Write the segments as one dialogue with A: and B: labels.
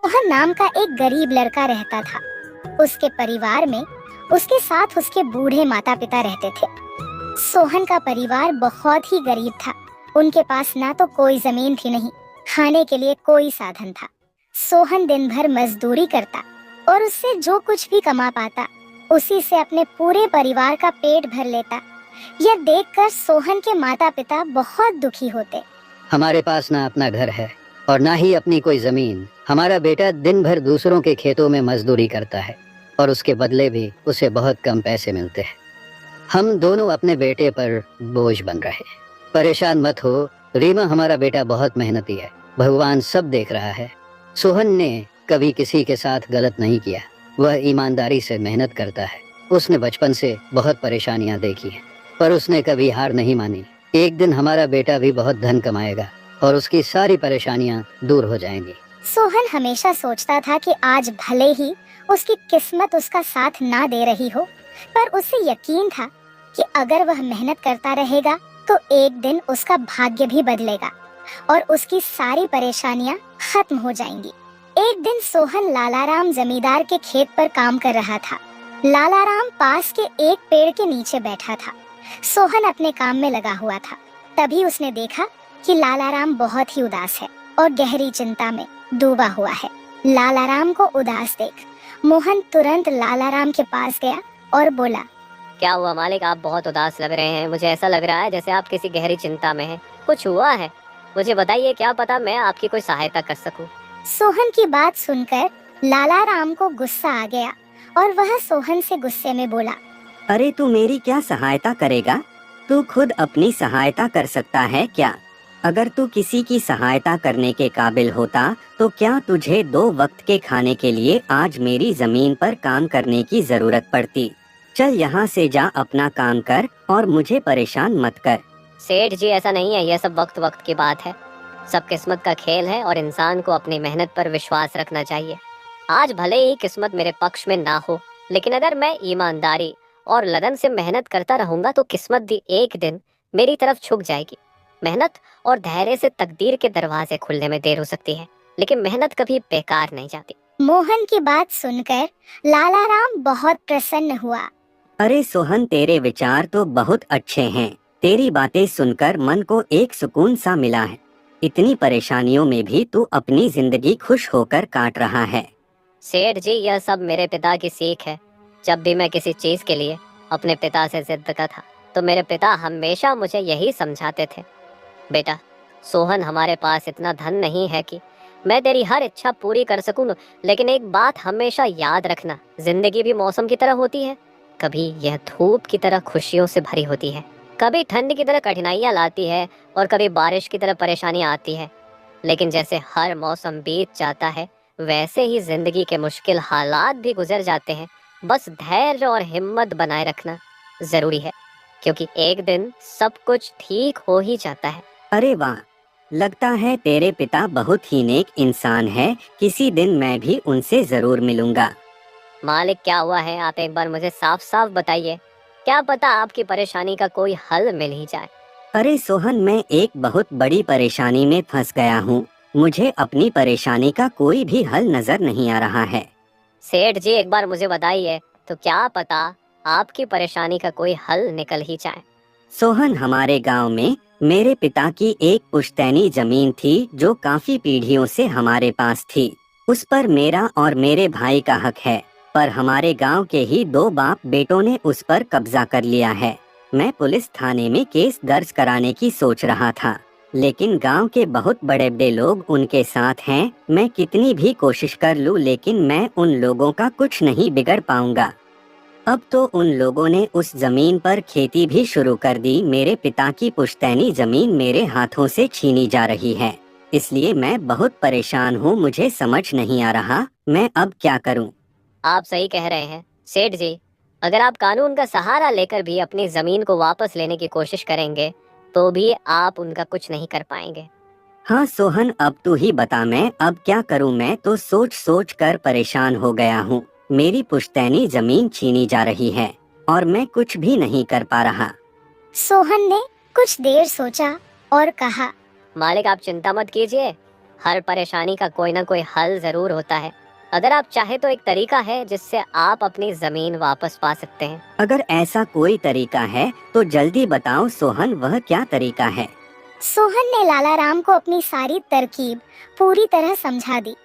A: मोहन नाम का एक गरीब लड़का रहता था। उसके परिवार में उसके साथ उसके बूढ़े माता पिता रहते थे। सोहन का परिवार बहुत ही गरीब था। उनके पास ना तो कोई जमीन थी, नहीं खाने के लिए कोई साधन था। सोहन दिन भर मजदूरी करता और उससे जो कुछ भी कमा पाता उसी से अपने पूरे परिवार का पेट भर लेता। यह देखकर सोहन के माता पिता बहुत दुखी होते।
B: हमारे पास ना अपना घर है और ना ही अपनी कोई जमीन। हमारा बेटा दिन भर दूसरों के खेतों में मजदूरी करता है और उसके बदले भी उसे बहुत कम पैसे मिलते हैं। हम दोनों अपने बेटे पर बोझ बन रहे। परेशान मत हो रीमा, हमारा बेटा बहुत मेहनती है। भगवान सब देख रहा है। सोहन ने कभी किसी के साथ गलत नहीं किया। वह ईमानदारी से मेहनत करता है। उसने बचपन से बहुत परेशानियां देखी हैं, पर उसने कभी हार नहीं मानी। एक दिन हमारा बेटा भी बहुत धन कमाएगा और उसकी सारी परेशानियां दूर हो जाएंगी।
A: सोहन हमेशा सोचता था कि आज भले ही उसकी किस्मत उसका साथ ना दे रही हो, पर उसे यकीन था कि अगर वह मेहनत करता रहेगा तो एक दिन उसका भाग्य भी बदलेगा और उसकी सारी परेशानियां खत्म हो जाएंगी। एक दिन सोहन लालाराम जमींदार के खेत पर काम कर रहा था। लालाराम पास के एक पेड़ के नीचे बैठा था। सोहन अपने काम में लगा हुआ था। तभी उसने देखा कि लालाराम बहुत ही उदास है और गहरी चिंता में डूबा हुआ है। लालाराम को उदास देख मोहन तुरंत लालाराम के पास गया और बोला,
C: क्या हुआ मालिक, आप बहुत उदास लग रहे हैं। मुझे ऐसा लग रहा है जैसे आप किसी गहरी चिंता में हैं। कुछ हुआ है? मुझे बताइए, क्या पता मैं आपकी कोई सहायता कर सकूं।
A: सोहन की बात सुनकर लालाराम को गुस्सा आ गया और वह सोहन से गुस्से में बोला,
D: अरे तू मेरी क्या सहायता करेगा? तू खुद अपनी सहायता कर सकता है क्या? अगर तू किसी की सहायता करने के काबिल होता तो क्या तुझे 2 वक्त के खाने के लिए आज मेरी जमीन पर काम करने की जरूरत पड़ती? चल यहाँ से जा, अपना काम कर और मुझे परेशान मत कर।
C: सेठ जी, ऐसा नहीं है। यह सब वक्त वक्त की बात है। सब किस्मत का खेल है और इंसान को अपनी मेहनत पर विश्वास रखना चाहिए। आज भले ही किस्मत मेरे पक्ष में ना हो, लेकिन अगर मैं ईमानदारी और लगन से मेहनत करता रहूंगा तो किस्मत भी एक दिन मेरी तरफ झुक जाएगी। मेहनत और धैर्य से तकदीर के दरवाजे खुलने में देर हो सकती है, लेकिन मेहनत कभी बेकार नहीं जाती।
A: मोहन की बात सुनकर लालाराम बहुत प्रसन्न हुआ।
D: अरे सोहन, तेरे विचार तो बहुत अच्छे हैं। तेरी बातें सुनकर मन को एक सुकून सा मिला है। इतनी परेशानियों में भी तू अपनी जिंदगी खुश होकर काट रहा है।
C: सेठ जी, यह सब मेरे पिता की सीख है। जब भी मैं किसी चीज के लिए अपने पिता से जिद करता था तो मेरे पिता हमेशा मुझे यही समझाते थे, बेटा सोहन, हमारे पास इतना धन नहीं है कि मैं तेरी हर इच्छा पूरी कर सकूं, लेकिन एक बात हमेशा याद रखना, जिंदगी भी मौसम की तरह होती है। कभी यह धूप की तरह खुशियों से भरी होती है, कभी ठंड की तरह कठिनाइयां लाती है और कभी बारिश की तरह परेशानियां आती है। लेकिन जैसे हर मौसम बीत जाता है वैसे ही जिंदगी के मुश्किल हालात भी गुजर जाते हैं। बस धैर्य और हिम्मत बनाए रखना जरूरी है, क्योंकि एक दिन सब कुछ ठीक हो ही जाता है।
D: अरे वाह, लगता है तेरे पिता बहुत ही नेक इंसान है। किसी दिन मैं भी उनसे जरूर मिलूंगा।
C: मालिक, क्या हुआ है? आप एक बार मुझे साफ साफ बताइए। क्या पता आपकी परेशानी का कोई हल मिल ही जाए।
D: अरे सोहन, मैं एक बहुत बड़ी परेशानी में फंस गया हूँ। मुझे अपनी परेशानी का कोई भी हल नजर नहीं आ रहा है।
C: सेठ जी, एक बार मुझे बताइए तो क्या पता आपकी परेशानी का कोई हल निकल ही जाए।
D: सोहन, हमारे गांव में मेरे पिता की एक पुश्तैनी जमीन थी जो काफी पीढ़ियों से हमारे पास थी। उस पर मेरा और मेरे भाई का हक है, पर हमारे गांव के ही 2 बाप बेटों ने उस पर कब्जा कर लिया है। मैं पुलिस थाने में केस दर्ज कराने की सोच रहा था, लेकिन गांव के बहुत बड़े बड़े लोग उनके साथ हैं। मैं कितनी भी कोशिश कर लूं, लेकिन मैं उन लोगों का कुछ नहीं बिगड़ पाऊंगा। अब तो उन लोगों ने उस जमीन पर खेती भी शुरू कर दी। मेरे पिता की पुश्तैनी जमीन मेरे हाथों से छीनी जा रही है, इसलिए मैं बहुत परेशान हूँ। मुझे समझ नहीं आ रहा मैं अब क्या करूँ।
C: आप सही कह रहे हैं सेठ जी। अगर आप कानून का सहारा लेकर भी अपनी जमीन को वापस लेने की कोशिश करेंगे तो भी आप उनका कुछ नहीं कर पाएंगे।
D: हाँ सोहन, अब तू ही बता, मैं अब क्या करूँ? मैं तो सोच सोच कर परेशान हो गया हूँ। मेरी पुश्तैनी जमीन छीनी जा रही है और मैं कुछ भी नहीं कर पा रहा।
A: सोहन ने कुछ देर सोचा और कहा,
C: मालिक, आप चिंता मत कीजिए। हर परेशानी का कोई ना कोई हल जरूर होता है। अगर आप चाहे तो एक तरीका है जिससे आप अपनी जमीन वापस पा सकते हैं।
D: अगर ऐसा कोई तरीका है तो जल्दी बताओ सोहन, वह क्या तरीका है?
A: सोहन ने लाला राम को अपनी सारी तरकीब पूरी तरह समझा दी।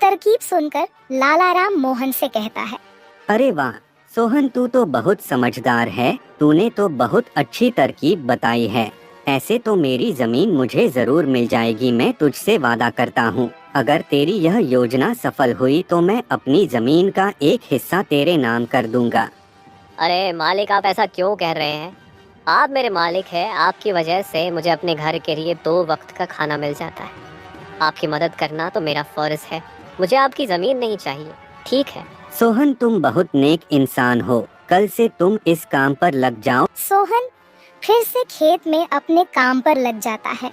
A: तरकीब सुनकर लाला राम मोहन से कहता है,
D: अरे वाह सोहन, तू तो बहुत समझदार है। तूने तो बहुत अच्छी तरकीब बताई है। ऐसे तो मेरी जमीन मुझे जरूर मिल जाएगी। मैं तुझसे वादा करता हूँ, अगर तेरी यह योजना सफल हुई तो मैं अपनी जमीन का एक हिस्सा तेरे नाम कर दूंगा।
C: अरे मालिक, आप ऐसा क्यों कह रहे हैं? आप मेरे मालिक हैं। आपकी वजह से मुझे अपने घर के लिए 2 वक्त का खाना मिल जाता है। आपकी मदद करना तो मेरा फर्ज है। मुझे आपकी जमीन नहीं चाहिए, ठीक है?
D: सोहन, तुम बहुत नेक इंसान हो। कल से तुम इस काम पर लग जाओ।
A: सोहन फिर से खेत में अपने काम पर लग जाता है।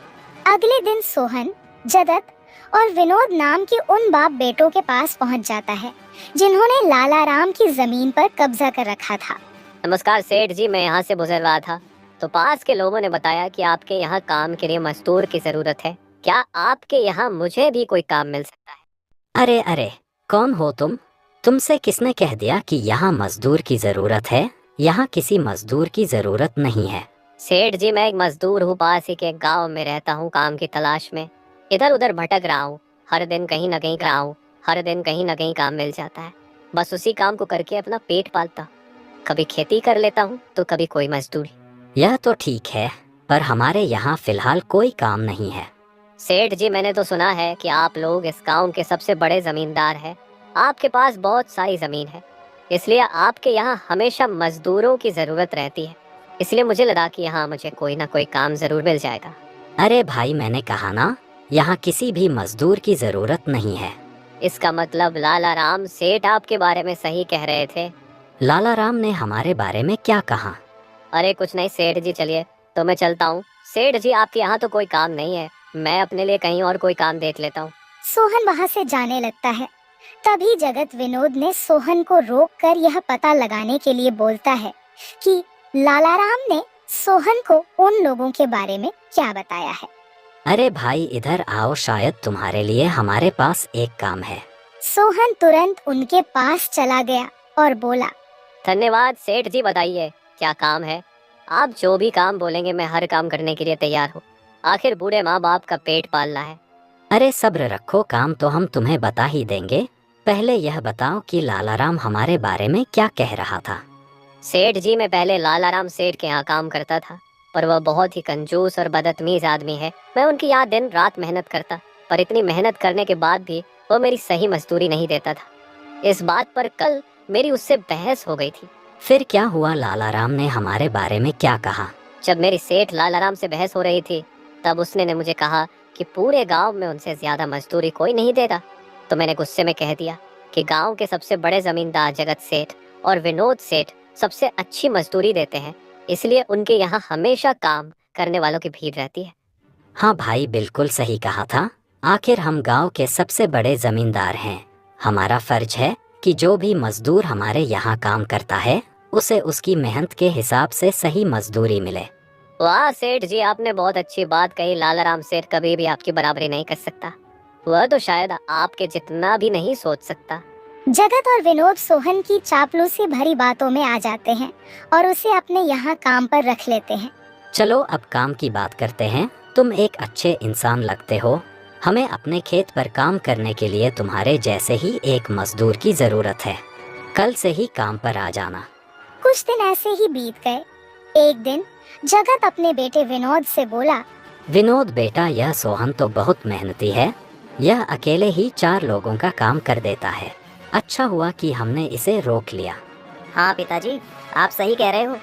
A: अगले दिन सोहन जगत और विनोद नाम के उन बाप बेटों के पास पहुंच जाता है जिन्होंने लाला राम की जमीन पर कब्जा कर रखा था।
C: नमस्कार सेठ जी, मैं यहाँ से गुजर रहा था तो पास के लोगों ने बताया कि आपके यहाँ काम के लिए मजदूर की जरूरत है। क्या आपके यहाँ मुझे भी कोई काम मिल सकता है?
E: अरे अरे, कौन हो तुम? तुमसे किसने कह दिया कि यहाँ मजदूर की जरूरत है? यहाँ किसी मजदूर की जरूरत नहीं है।
C: सेठ जी, मैं एक मजदूर हूँ। पास ही के गांव में रहता हूँ, काम की तलाश में इधर उधर भटक रहा हूँ। हर दिन कहीं ना कहीं हर दिन कहीं ना कहीं काम मिल जाता है। बस उसी काम को करके अपना पेट पालता। कभी खेती कर लेता हूँ तो कभी कोई मजदूरी।
E: यह तो ठीक है, पर हमारे यहाँ फिलहाल कोई काम नहीं है।
C: सेठ जी, मैंने तो सुना है कि आप लोग इस गांव के सबसे बड़े जमींदार हैं। आपके पास बहुत सारी जमीन है, इसलिए आपके यहाँ हमेशा मजदूरों की जरूरत रहती है। इसलिए मुझे लगा कि यहाँ मुझे कोई ना कोई काम जरूर मिल जाएगा।
E: अरे भाई, मैंने कहा ना, यहाँ किसी भी मजदूर की जरूरत नहीं है।
C: इसका मतलब लाला राम सेठ आपके बारे में सही कह रहे थे?
E: लाला राम ने हमारे बारे में क्या कहा?
C: अरे कुछ नहीं सेठ जी, चलिए तो मैं चलता हूँ। सेठ जी, आपके यहाँ तो कोई काम नहीं है, मैं अपने लिए कहीं और कोई काम देख लेता हूँ।
A: सोहन वहाँ से जाने लगता है। तभी जगत विनोद ने सोहन को रोककर यह पता लगाने के लिए बोलता है कि लाला राम ने सोहन को उन लोगों के बारे में क्या बताया है।
E: अरे भाई, इधर आओ, शायद तुम्हारे लिए हमारे पास एक काम है।
A: सोहन तुरंत उनके पास चला गया और बोला,
C: धन्यवाद सेठ जी, बताइए क्या काम है? आप जो भी काम बोलेंगे मैं हर काम करने के लिए तैयार हूँ। आखिर बूढ़े माँ बाप का पेट पालना है।
E: अरे सब्र रखो, काम तो हम तुम्हें बता ही देंगे। पहले यह बताओ कि लाला राम हमारे बारे में क्या कह रहा था।
C: सेठ जी, मैं पहले लाला राम सेठ के यहाँ काम करता था, पर वह बहुत ही कंजूस और बदतमीज आदमी है। मैं उनकी यहाँ दिन रात मेहनत करता, पर इतनी मेहनत करने के बाद भी वह मेरी सही मजदूरी नहीं देता था। इस बात पर कल मेरी उससे बहस हो गई थी।
E: फिर क्या हुआ? लाला राम ने हमारे बारे में क्या कहा?
C: जब मेरी सेठ लाला राम से बहस हो रही थी तब उसने ने मुझे कहा कि पूरे गांव में उनसे ज्यादा मजदूरी कोई नहीं देता। तो मैंने गुस्से में कह दिया कि गांव के सबसे बड़े जमींदार जगत सेठ और विनोद सेठ सबसे अच्छी मजदूरी देते हैं, इसलिए उनके यहाँ हमेशा काम करने वालों की भीड़ रहती है।
E: हाँ भाई, बिल्कुल सही कहा था। आखिर हम गांव के सबसे बड़े जमींदार हैं। हमारा फर्ज है कि जो भी मजदूर हमारे यहाँ काम करता है उसे उसकी मेहनत के हिसाब से सही मजदूरी मिले।
C: वाह सेठ जी, आपने बहुत अच्छी बात कही। लाला राम सेठ कभी भी आपकी बराबरी नहीं कर सकता। वह तो शायद आपके जितना भी नहीं सोच सकता।
A: जगत और विनोद सोहन की चापलूसी भरी बातों में आ जाते हैं और उसे अपने यहाँ काम पर रख लेते हैं।
E: चलो अब काम की बात करते हैं। तुम एक अच्छे इंसान लगते हो। हमें अपने खेत पर काम करने के लिए तुम्हारे जैसे ही एक मजदूर की जरूरत है। कल से ही काम पर आ जाना।
A: कुछ दिन ऐसे ही बीत गए। एक दिन जगत अपने बेटे विनोद से बोला,
E: विनोद बेटा, यह सोहन तो बहुत मेहनती है। यह अकेले ही 4 लोगों का काम कर देता है। अच्छा हुआ कि हमने इसे रोक लिया।
F: हाँ पिताजी, आप सही कह रहे हो।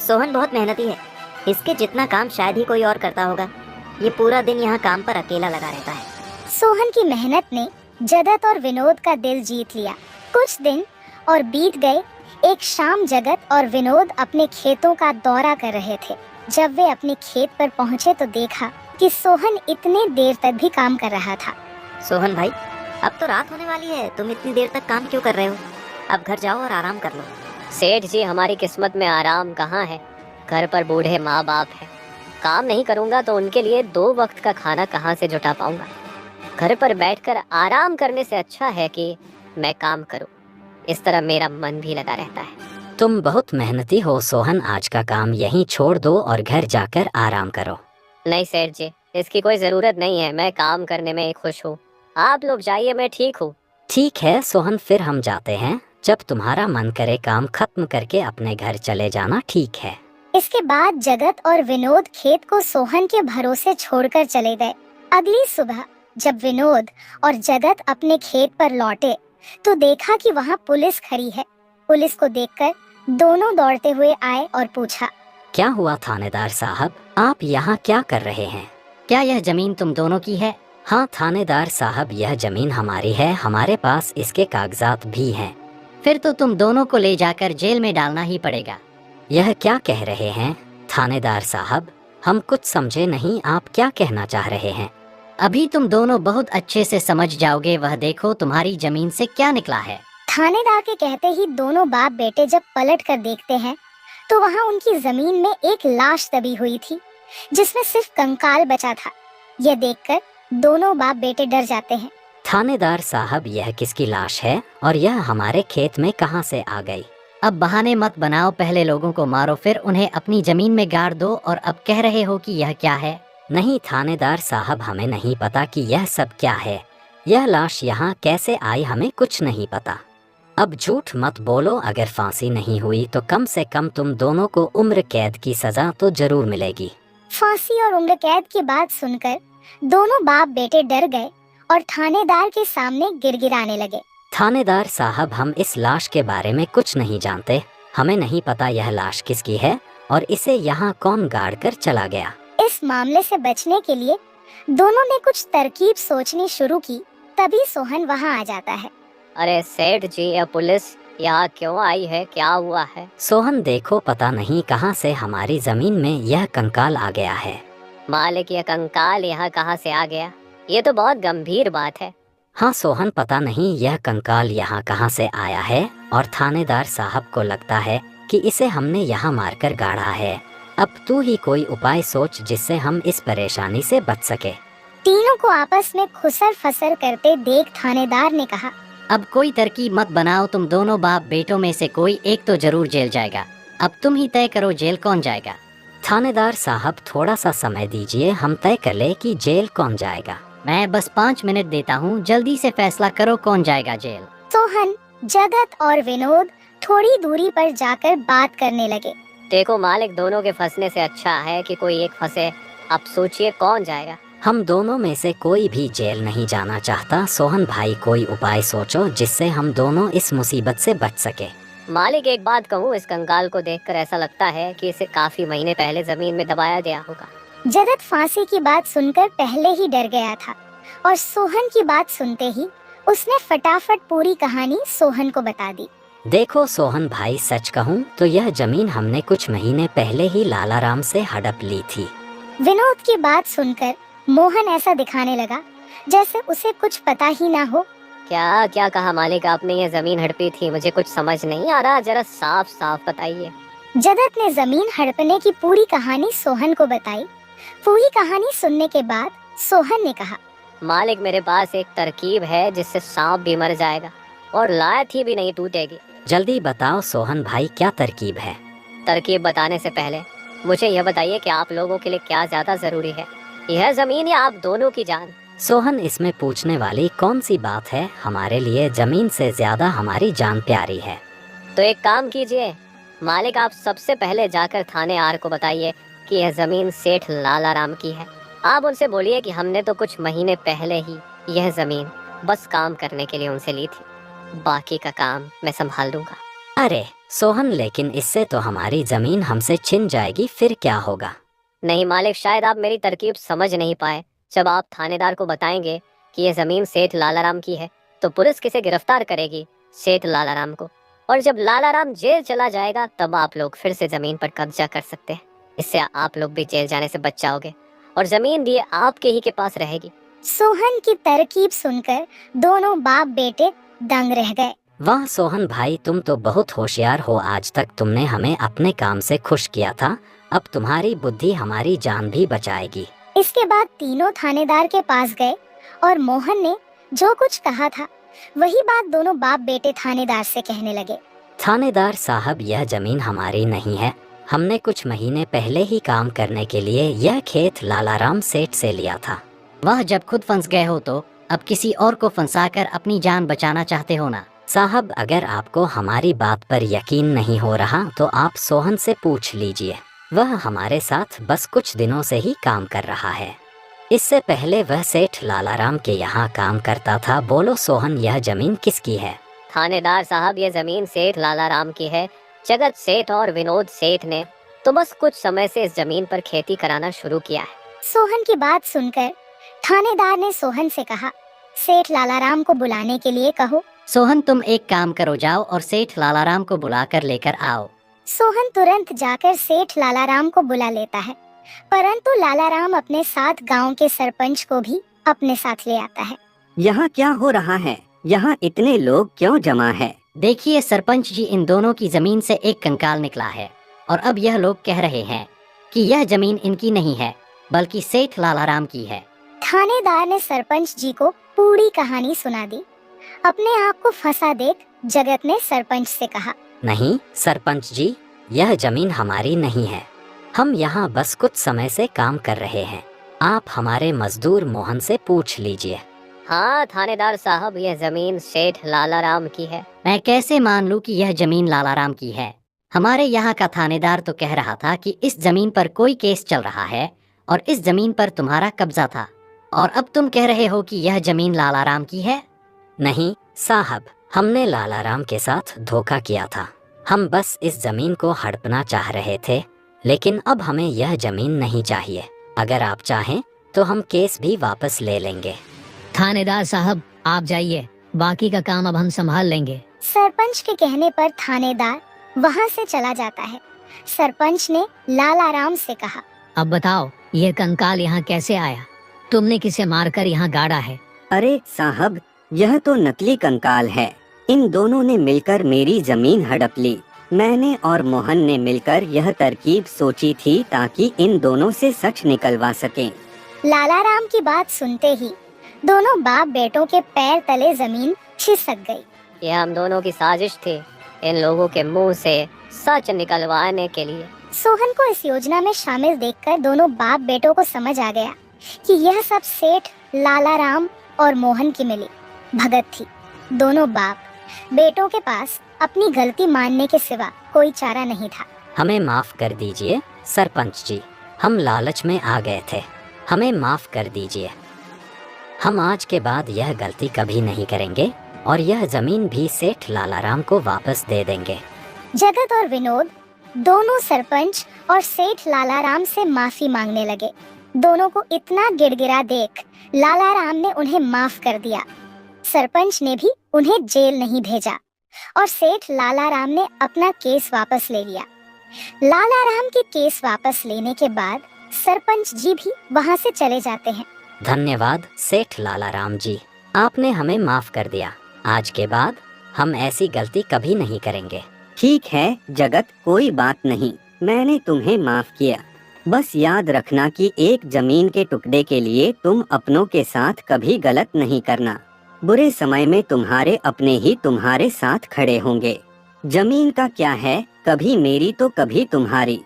F: सोहन बहुत मेहनती है। इसके जितना काम शायद ही कोई और करता होगा। ये पूरा दिन यहाँ काम पर अकेला लगा रहता है।
A: सोहन की मेहनत ने जगत और विनोद का दिल जीत लिया। कुछ दिन और बीत गए। एक शाम जगत और विनोद अपने खेतों का दौरा कर रहे थे। जब वे अपने खेत पर पहुँचे तो देखा कि सोहन इतने देर तक भी काम कर रहा था।
F: सोहन भाई, अब तो रात होने वाली है, तुम इतनी देर तक काम क्यों कर रहे हो? अब घर जाओ और आराम कर लो।
C: सेठ जी, हमारी किस्मत में आराम कहाँ है? घर पर बूढ़े माँ बाप है। काम नहीं करूँगा तो उनके लिए 2 वक्त का खाना कहाँ से जुटा पाऊंगा? घर पर बैठकर आराम करने से अच्छा है कि मैं काम करूं। इस तरह मेरा मन भी लगा रहता है।
E: तुम बहुत मेहनती हो सोहन, आज का काम यहीं छोड़ दो और घर जाकर आराम करो।
C: नहीं सेठ जी, इसकी कोई जरूरत नहीं है। मैं काम करने में खुश हूँ। आप लोग जाइए, मैं ठीक हूँ।
E: ठीक है सोहन, फिर हम जाते हैं। जब तुम्हारा मन करे काम खत्म करके अपने घर चले जाना, ठीक है।
A: इसके बाद जगत और विनोद खेत को सोहन के भरोसे छोड़कर चले गए। अगली सुबह जब विनोद और जगत अपने खेत पर लौटे तो देखा कि वहाँ पुलिस खड़ी है। पुलिस को देखकर दोनों दौड़ते हुए आए और पूछा,
E: क्या हुआ थानेदार साहब, आप यहाँ क्या कर रहे हैं?
F: क्या यह जमीन तुम दोनों की है?
E: हाँ थानेदार साहब, यह जमीन हमारी है, हमारे पास इसके कागजात भी हैं।
F: फिर तो तुम दोनों को ले जाकर जेल में डालना ही पड़ेगा।
E: यह क्या कह रहे हैं थानेदार साहब, हम कुछ समझे नहीं, आप क्या कहना चाह रहे हैं?
F: अभी तुम दोनों बहुत अच्छे से समझ जाओगे। वह देखो तुम्हारी जमीन से क्या निकला है।
A: थानेदार के कहते ही दोनों बाप बेटे जब पलट कर देखते हैं तो वहाँ उनकी जमीन में एक लाश दबी हुई थी जिसमें सिर्फ कंकाल बचा था। यह देखकर दोनों बाप बेटे डर जाते हैं।
E: थानेदार साहब, यह किसकी लाश है और यह हमारे खेत में कहाँ से आ गई?
F: अब बहाने मत बनाओ, पहले लोगों को मारो, फिर उन्हें अपनी जमीन में गाड़ दो और अब कह रहे हो कि यह क्या है?
E: नहीं थानेदार साहब, हमें नहीं पता कि यह सब क्या है। यह लाश यहाँ कैसे आई, हमें कुछ नहीं पता। अब झूठ मत बोलो, अगर फांसी नहीं हुई तो कम से कम तुम दोनों को उम्र कैद की सजा तो जरूर मिलेगी।
A: फांसी और उम्र कैद की बात सुनकर दोनों बाप बेटे डर गए और थानेदार के सामने गिड़गिड़ाने लगे।
E: थानेदार साहब, हम इस लाश के बारे में कुछ नहीं जानते। हमें नहीं पता यह लाश किसकी है और इसे यहाँ कौन गाड़ कर चला गया।
A: इस मामले से बचने के लिए दोनों ने कुछ तरकीब सोचनी शुरू की। तभी सोहन वहाँ आ जाता है।
C: अरे सेठ जी, यह पुलिस यहाँ क्यों आई है? क्या हुआ है?
E: सोहन देखो, पता नहीं कहाँ से हमारी जमीन में यह कंकाल आ गया है।
C: मालिक, यह कंकाल यहाँ कहाँ से आ गया? ये तो बहुत गंभीर बात है।
E: हाँ सोहन, पता नहीं यह कंकाल यहाँ कहाँ से आया है और थानेदार साहब को लगता है कि इसे हमने यहाँ मारकर गाड़ा है। अब तू ही कोई उपाय सोच जिससे हम इस परेशानी से बच सके।
A: तीनों को आपस में खुसर फसर करते देख थानेदार ने कहा,
F: अब कोई तरकीब मत बनाओ, तुम दोनों बाप बेटों में से कोई एक तो जरूर जेल जाएगा। अब तुम ही तय करो जेल कौन जाएगा।
E: थानेदार साहब, थोड़ा सा समय दीजिए, हम तय कर ले कि जेल कौन जाएगा।
F: मैं बस 5 मिनट देता हूँ, जल्दी से फैसला करो कौन जाएगा जेल।
A: सोहन, जगत और विनोद थोड़ी दूरी पर जाकर बात करने लगे।
C: देखो मालिक, दोनों के फंसने से अच्छा है कि कोई एक फंसे। अब सोचिए कौन जाएगा।
E: हम दोनों में से कोई भी जेल नहीं जाना चाहता। सोहन भाई, कोई उपाय सोचो जिससे हम दोनों इस मुसीबत से बच सके।
C: मालिक, एक बात कहूँ, इस कंकाल को देखकर ऐसा लगता है कि इसे काफी महीने पहले जमीन में दबाया गया होगा।
A: जगत फांसी की बात सुनकर पहले ही डर गया था और सोहन की बात सुनते ही उसने फटाफट पूरी कहानी सोहन को बता दी।
E: देखो सोहन भाई, सच कहूँ तो यह जमीन हमने कुछ महीने पहले ही लालाराम से हड़प ली थी।
A: विनोद की बात सुनकर मोहन ऐसा दिखाने लगा जैसे उसे कुछ पता ही ना हो।
C: क्या क्या कहा मालिक आपने? ये जमीन हड़पी थी, मुझे कुछ समझ नहीं आ रहा, जरा साफ साफ बताइए।
A: जगत ने जमीन हड़पने की पूरी कहानी सोहन को बताई। पूरी कहानी सुनने के बाद सोहन ने कहा,
C: मालिक, मेरे पास एक तरकीब है जिससे सांप भी मर जाएगा और लाठी भी नहीं टूटेगी।
E: जल्दी बताओ सोहन भाई, क्या तरकीब है?
C: तरकीब बताने से पहले मुझे यह बताइए कि आप लोगों के लिए क्या ज्यादा जरूरी है, यह जमीन या आप दोनों की जान?
E: सोहन, इसमें पूछने वाली कौन सी बात है? हमारे लिए जमीन से ज्यादा हमारी जान प्यारी है।
C: तो एक काम कीजिए मालिक, आप सबसे पहले जाकर थाने आर को बताइए कि यह जमीन सेठ लालाराम की है। आप उनसे बोलिए कि हमने तो कुछ महीने पहले ही यह जमीन बस काम करने के लिए उनसे ली थी, बाकी का काम मैं संभाल लूंगा।
E: अरे सोहन, लेकिन इससे तो हमारी जमीन हमसे छिन जाएगी, फिर क्या होगा?
C: नहीं मालिक, शायद आप मेरी तरकीब समझ नहीं पाए। जब आप थानेदार को बताएंगे कि यह जमीन सेठ लालाराम की है तो पुलिस किसे गिरफ्तार करेगी? सेठ लालाराम को। और जब लालाराम जेल चला जाएगा तब आप लोग फिर से जमीन पर कब्जा कर सकते हैं। इससे आप लोग भी जेल जाने से बच जाओगे और जमीन भी आपके ही के पास रहेगी।
A: सोहन की तरकीब सुनकर दोनों बाप बेटे दंग रह गए।
E: वाह सोहन भाई, तुम तो बहुत होशियार हो। आज तक तुमने हमें अपने काम से खुश किया था, अब तुम्हारी बुद्धि हमारी जान भी बचाएगी।
A: इसके बाद तीनों थानेदार के पास गए और मोहन ने जो कुछ कहा था वही बात दोनों बाप बेटे थानेदार से कहने लगे।
E: थानेदार साहब, यह जमीन हमारी नहीं है। हमने कुछ महीने पहले ही काम करने के लिए यह खेत लालाराम सेठ से लिया था।
G: वह जब खुद फंस गए हो तो अब किसी और को फंसाकर अपनी जान बचाना चाहते हो ना?
E: साहब, अगर आपको हमारी बात पर यकीन नहीं हो रहा तो आप सोहन से पूछ लीजिए। वह हमारे साथ बस कुछ दिनों से ही काम कर रहा है। इससे पहले वह सेठ लालाराम के यहाँ काम करता था। बोलो सोहन, यह जमीन किसकी है?
C: थानेदार साहब, ये जमीन सेठ लालाराम की है। जगत सेठ और विनोद सेठ ने तो बस कुछ समय से इस जमीन पर खेती कराना शुरू किया है।
A: सोहन की बात सुनकर थानेदार ने सोहन से कहा, सेठ लालाराम को बुलाने के लिए कहो।
G: सोहन, तुम एक काम करो, जाओ और सेठ लालाराम को बुलाकर लेकर आओ।
A: सोहन तुरंत जाकर सेठ लालाराम को बुला लेता है, परंतु लालाराम अपने साथ गांव के सरपंच को भी अपने साथ ले आता है।
D: यहाँ क्या हो रहा है? यहाँ इतने लोग क्यों जमा है?
G: देखिए सरपंच जी, इन दोनों की जमीन से एक कंकाल निकला है और अब यह लोग कह रहे हैं कि यह जमीन इनकी नहीं है बल्कि सेठ लालाराम की है।
A: थानेदार ने सरपंच जी को पूरी कहानी सुना दी। अपने आप को फंसा देख जगत ने सरपंच से कहा,
E: नहीं सरपंच जी, यह जमीन हमारी नहीं है। हम यहाँ बस कुछ समय से काम कर रहे हैं। आप हमारे मजदूर मोहन से पूछ लीजिए।
C: हाँ थानेदार साहब, यह जमीन सेठ लालाराम की है।
G: मैं कैसे मान लूं कि यह जमीन लालाराम की है? हमारे यहाँ का थानेदार तो कह रहा था कि इस जमीन पर कोई केस चल रहा है और इस जमीन पर तुम्हारा कब्जा था, और अब तुम कह रहे हो कि यह जमीन लालाराम की है।
E: नहीं साहब, हमने लालाराम के साथ धोखा किया था। हम बस इस जमीन को हड़पना चाह रहे थे, लेकिन अब हमें यह जमीन नहीं चाहिए। अगर आप चाहें तो हम केस भी वापस ले लेंगे।
G: थानेदार साहब, आप जाइए, बाकी का काम अब हम संभाल लेंगे।
A: सरपंच के कहने पर थानेदार वहाँ से चला जाता है। सरपंच ने लालाराम से कहा,
G: अब बताओ, यह कंकाल यहाँ कैसे आया? तुमने किसे मारकर यहाँ गाड़ा है?
D: अरे साहब, यह तो नकली कंकाल है। इन दोनों ने मिलकर मेरी जमीन हड़प ली। मैंने और मोहन ने मिलकर यह तरकीब सोची थी ताकि इन दोनों से सच निकलवा सकें।
A: लालाराम की बात सुनते ही दोनों बाप बेटों के पैर तले जमीन खिसक गई।
C: यह हम दोनों की साजिश थी, इन लोगों के मुंह से सच निकलवाने के लिए।
A: सोहन को इस योजना में शामिल देखकर दोनों बाप बेटों को समझ आ गया कि यह सब सेठ लालाराम और मोहन की मिली भगत थी। दोनों बाप बेटों के पास अपनी गलती मानने के सिवा कोई चारा नहीं था।
E: हमें माफ कर दीजिए सरपंच जी, हम लालच में आ गए थे। हमें माफ कर दीजिए। हम आज के बाद यह गलती कभी नहीं करेंगे और यह जमीन भी सेठ लालाराम को वापस दे देंगे।
A: जगत और विनोद दोनों सरपंच और सेठ लालाराम से माफी मांगने लगे। दोनों को इतना गिड़गिड़ा देख लालाराम ने उन्हें माफ कर दिया। सरपंच ने भी उन्हें जेल नहीं भेजा और सेठ लालाराम ने अपना केस वापस ले लिया। लालाराम के केस वापस लेने के बाद सरपंच जी भी वहाँ से चले जाते हैं।
E: धन्यवाद सेठ लालाराम जी, आपने हमें माफ कर दिया। आज के बाद हम ऐसी गलती कभी नहीं करेंगे।
D: ठीक है जगत, कोई बात नहीं, मैंने तुम्हें माफ किया। बस याद रखना कि एक जमीन के टुकड़े के लिए तुम अपनों के साथ कभी गलत नहीं करना। बुरे समय में तुम्हारे अपने ही तुम्हारे साथ खड़े होंगे। जमीन का क्या है, कभी मेरी तो कभी तुम्हारी।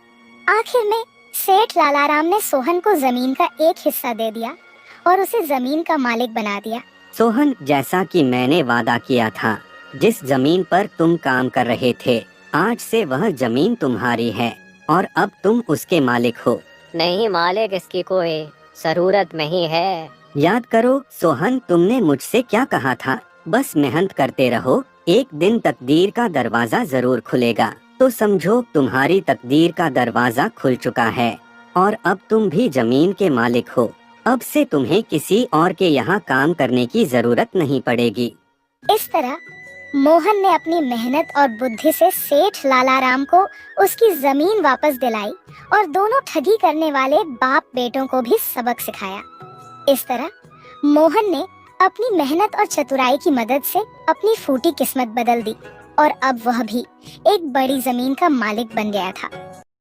A: आखिर में सेठ लालाराम ने सोहन को जमीन का एक हिस्सा दे दिया और उसे जमीन का मालिक बना दिया।
D: सोहन, जैसा कि मैंने वादा किया था, जिस जमीन पर तुम काम कर रहे थे, आज से वह जमीन तुम्हारी है और अब तुम उसके मालिक हो।
C: नहीं मालिक, इसकी कोई जरूरत नहीं है।
D: याद करो सोहन, तुमने मुझसे क्या कहा था? बस मेहनत करते रहो, एक दिन तकदीर का दरवाजा जरूर खुलेगा। तो समझो तुम्हारी तकदीर का दरवाजा खुल चुका है और अब तुम भी जमीन के मालिक हो। अब से तुम्हें किसी और के यहाँ काम करने की जरूरत नहीं पड़ेगी।
A: इस तरह मोहन ने अपनी मेहनत और बुद्धि से सेठ लालाराम को उसकी जमीन वापस दिलाई और दोनों ठगी करने वाले बाप बेटों को भी सबक सिखाया। इस तरह मोहन ने अपनी मेहनत और चतुराई की मदद से अपनी फूटी किस्मत बदल दी और अब वह भी एक बड़ी जमीन का मालिक बन गया था।